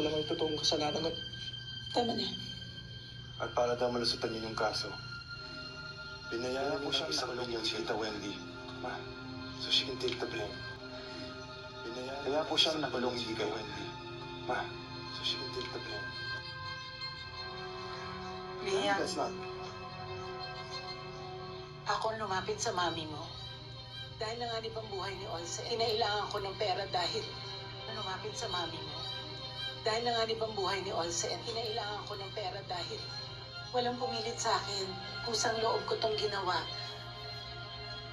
alam ang totoong kasalanan ko. Tama na. At para daw malusutan niyo yung kaso, binayaan mo siyang nakulong yan si Tita Wendy. Ma, so she can take the blame. Kaya po siyang nakulong si Tita Wendy. Ma, so she can take the blame. Liam, That's not. ako lumapit sa mami mo. Dahil nanganib ang buhay ni Olse, kinailangan ko ng pera dahil lumapit sa mami mo. Dahil nanganib ang buhay ni Olse, kinailangan ko ng pera dahil walang pumilit sa akin. Kusang loob ko tong ginawa.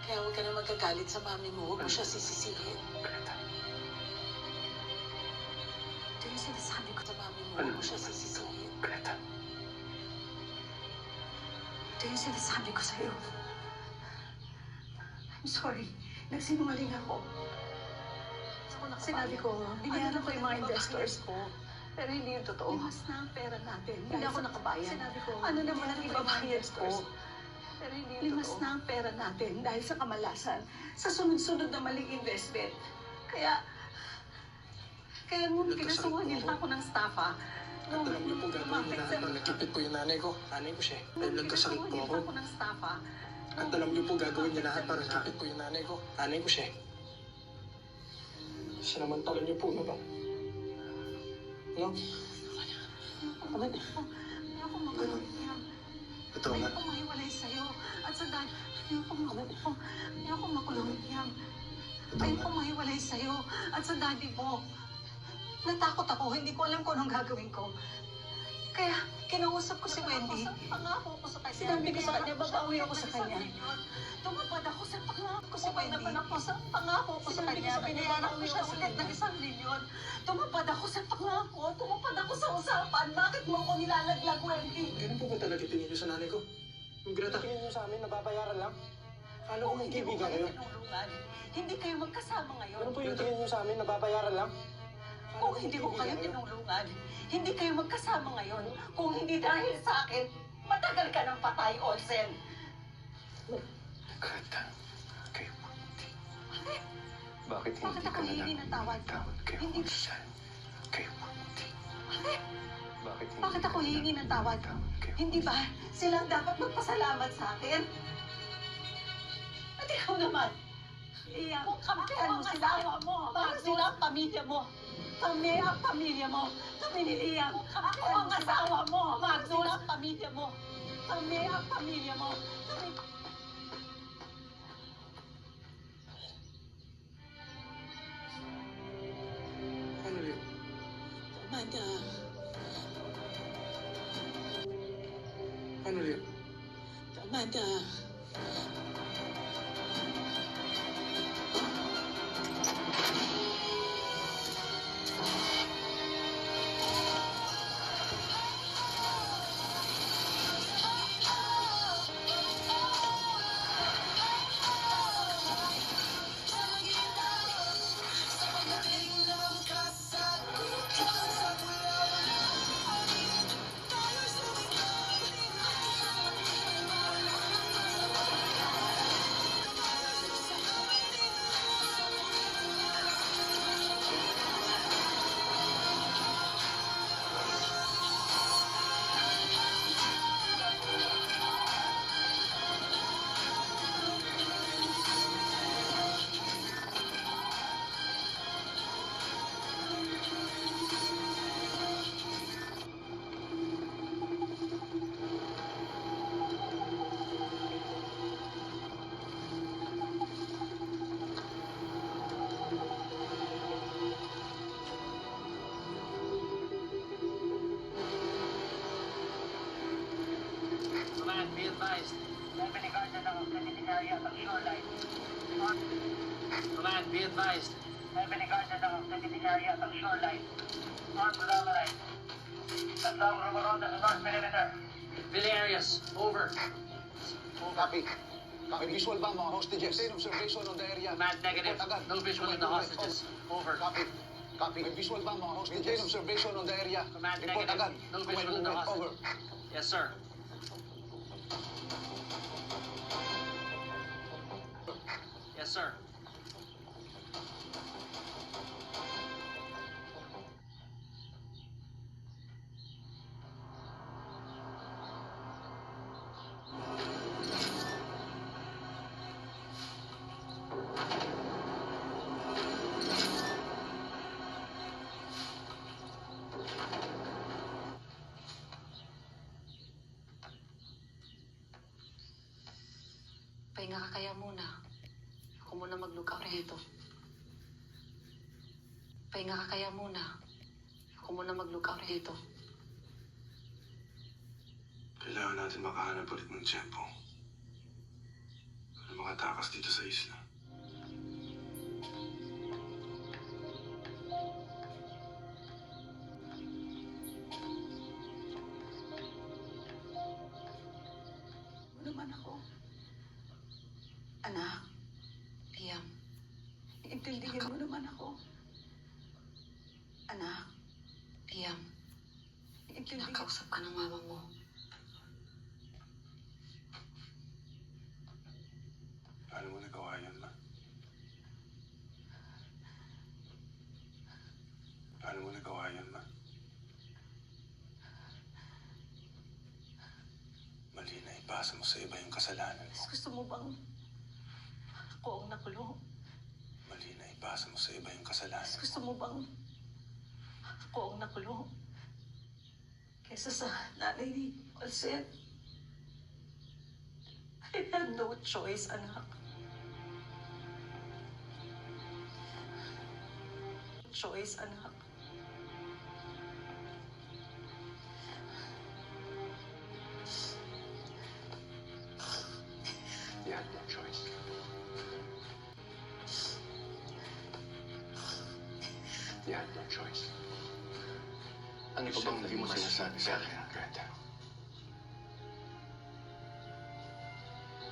Kaya huwag ka na magkagalit sa mami mo. Huwag mo siya sisisihin. Ito yung sinasabi ko sa mami mo. Huwag mo siya sisisihin. Ito yung sinasabi ko sa'yo. I'm sorry. Nagsinungaling ako. Sinabi ko, binayaran ko yung mga investors ko. Pero hindi yung totoo. Limas na ang pera natin. Hindi ako nakabayad. Sinabi ko, ano naman ang ibabayad ko? Pero hindi yung limas na ang pera natin dahil sa kamalasan, sa sunod-sunod na maling investment. Kaya nung kinasuhan nila ako ng staffa, At alam niyo po gagawin niyo lahat ng nakipit po yung nanay ko. Nanay ko siya. Dahil nagkasakit po ako. ng staffa, At alam niyo po gagawin niyo lahat para nakipit po yung nanay ko. Nanay ko siya. Sinamantala niyo po na ba? No? Ano? ayoko makulong yan. Totoo nga. Ayoko mahiwalay sa'yo. At sa dahil, ayoko makulong yan. Ayoko mahiwalay sa'yo. At sa daddy mo. Natakot ako. Hindi ko alam kung anong gagawin ko. Kaya, kinausap ko si Wendy. Pangako ko sa kanya. Sinabi ko sa kanya, babawi ako sa kanya. Tumapad ako sa pangako ko sa Wendy. Pangako ko sa kanya. Binayaran ko siya ulit ng 1 milyon. Tumapad ako sa pangako. Tumapad ako sa usapan. Bakit mo ako nilalaglag, Wendy? Ganun po ba talaga tingin niyo sa nanay ko? Yung Greta, tingin niyo sa amin, nababayaran lang? Ano kung Hindi mo magkibigan kayo kayo? tinulungan. Hindi kayo magkasama ngayon. Ano po yung tingin niyo sa amin, nababayaran lang? Kung hindi ko kayo tinulungan, hindi kayo magkasama ngayon. Kung hindi dahil sa akin, matagal ka ng patay, Olsen. Greta, kay Wendy. Bakit Bakit hindi ako ka na hihingi lang ng tawad? tawad kay Hindi. Olsen? Kay Wendy. Bakit ako hihingi ng tawad? Hindi ba sila ang dapat magpasalamat sa akin? At ikaw naman, kampihan mo sila. Bakit sila ang pamilya mo? Kami ang pamilya mo. Kami ni Liam. Ako ang asawa mo. Bakit sila ang pamilya mo? Kami ang pamilya mo. Kami... Ano yun? Amanda, Ano yun? Amanda. Command, be advised. Deputy Guardian ng Trinity area ng shoreline. Command, be advised. Deputy Guardian ng Trinity area ng shoreline. Armed with Amalite. Tatlong rumoronda sa north perimeter. Billy areas, over. Copy. May visual ba mga hostages? Same observation on the area. Command negative. Report agad. No visual of the hostages. Over. Copy. Copy. May visual ba mga hostages? Maintain observation on the area. Command Report negative. agad. No Kung may visual of the movement. Over. hostages. Yes, sir. Yes, sir. Pahinga ka kaya muna. Ako muna mag-lookout dito. Pahinga ka kaya muna. Ako muna mag-lookout dito. Kailangan natin makahanap ulit ng tiyempo. Para makatakas dito sa isla. Ano naman ako? Anak, Liam, intindihin mo naman ako. Anak, Liam, intindihin. nakausap ka ng mama mo. Paano mo nagawa yan, ma? Paano mo nagawa yan, ma? Mali na ipasa mo sa iba yung kasalanan mo. Gusto mo bang ako ang nakulong? Mali na ipasa mo sa iba yung kasalanan mo. Gusto mo bang ako ang nakulong? Kesa sa nanay ni Olsen. I had no choice, anak. Choice, anak. You had no choice. You had no choice. Ano pa bang hindi mo sinasabi sa akin, Greta?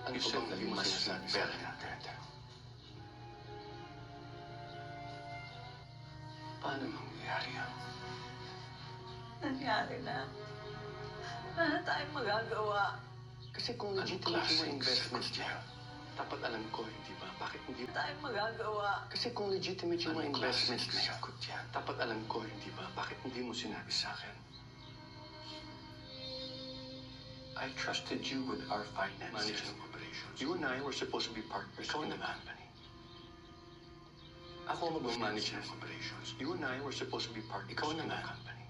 Ano pa bang hindi mo sinasabi sa akin, Greta? Paano mangyayari yan? Nangyari na. Wala na tayong magagawa. Kasi kung legitimate yung investments niya, dapat alam ko, hindi ba? Bakit hindi? Wala tayong magagawa. Kasi kung legitimate yung investments niya, dapat alam ko, hindi ba? Bakit hindi mo sinabi sa akin? I trusted you with our finances. Management operations. You and I were supposed to be partners in the company. Ako ang mag-manage ng operations. You and I were supposed to be partners in the company.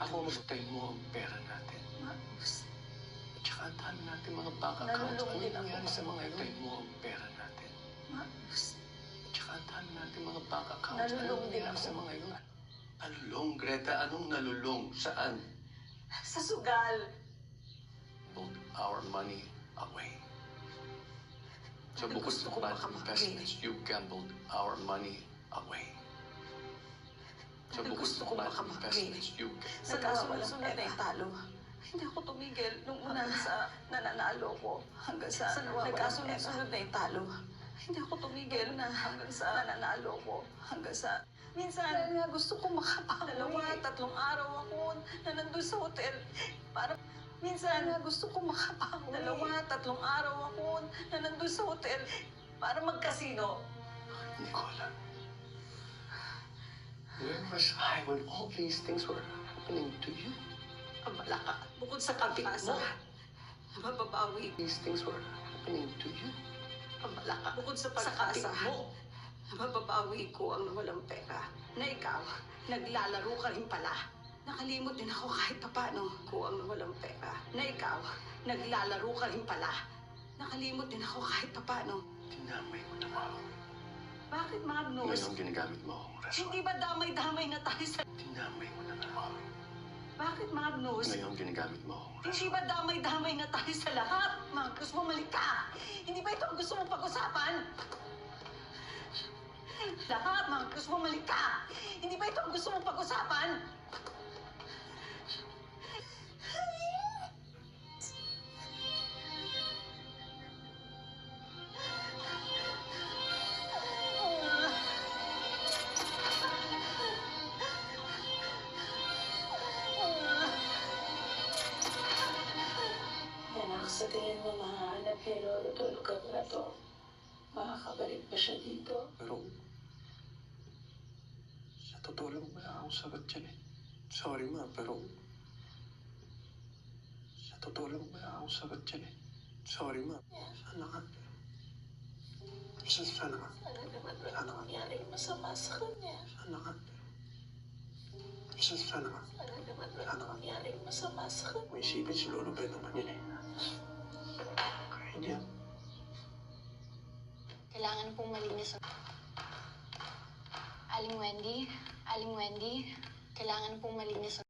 Ako ang magtay mo ang pera natin. Marcos, At saka ang dami natin mga bank accounts. Nalulung Ano din ako, nangyari sa mga Marcos. itay mo ang pera natin? Marcos, At saka ang dami natin mga bank accounts. Nalulung Ano din nangyari ako. sa mga yun? Nalulung, Greta? Anong nalulung? Saan? sa sugal. Pulled our money away. So Ano, bukod gusto sa ko bad makamagay. investments, you gambled our money away. So Ano, bukod gusto sa ko bad makamagay. investments, you Sa kasunod-sunod na talo. Hindi ako tumigil nung una sa nananalo ko hanggang sa nagkasunod-sunod na talo. Hindi ako tumigil na hanggang sa nananalo ko hanggang sa minsan nga gusto ko makapawi. 2-3 araw ako na nandun sa hotel para minsan nga gusto ko makapawi. 2-3 araw ako na nandun sa hotel para magkasino. Nicola, where was I when all these things were happening to you? Abala ka. Bukod sa kabig mo, mababawi. These things were happening to you? Abala ka. Bukod sa pag-asa mo, mababawi ko ang nawalang pera. Na ikaw, naglalaro ka rin pala. Nakalimot din ako kahit papano ko ang nawalang pera. Na ikaw, naglalaro ka rin pala. Nakalimot din ako kahit papano. Tinamay mo na ako. Bakit, Magnus? Ngayon ginagamit mo akong rason. Hindi ba damay-damay na tayo sa... Tinamay mo na ako. Bakit, Magnus? Ngayon ginagamit mo akong rason. Hindi ba damay-damay na tayo sa lahat? Magnus, bumalik ka! Hindi ba ito ang gusto mong pag-usapan? Lahat, Magnus, bumalik ka! Hindi ba ito ang gusto mong pag-usapan? Anak, sa tingin mo mahanap ni Lolo Tulgab na to. Makakabalik pa siya dito. Pero, sa totoo lang wala akong sagot dyan eh. Sorry ma, pero... Sa totoo lang wala akong sagot dyan eh. Sorry ma. Sana ka. Sana ka. Ano naman wala nangyaring masama sa kanya? Sana ka. Sana ka. Ano naman wala nangyaring masama sa kanya? May isipin si Lolo Ben naman yun eh. Okay. Hindi. Kailangan pong malinis. Aling Wendy, kailangan pong malinis.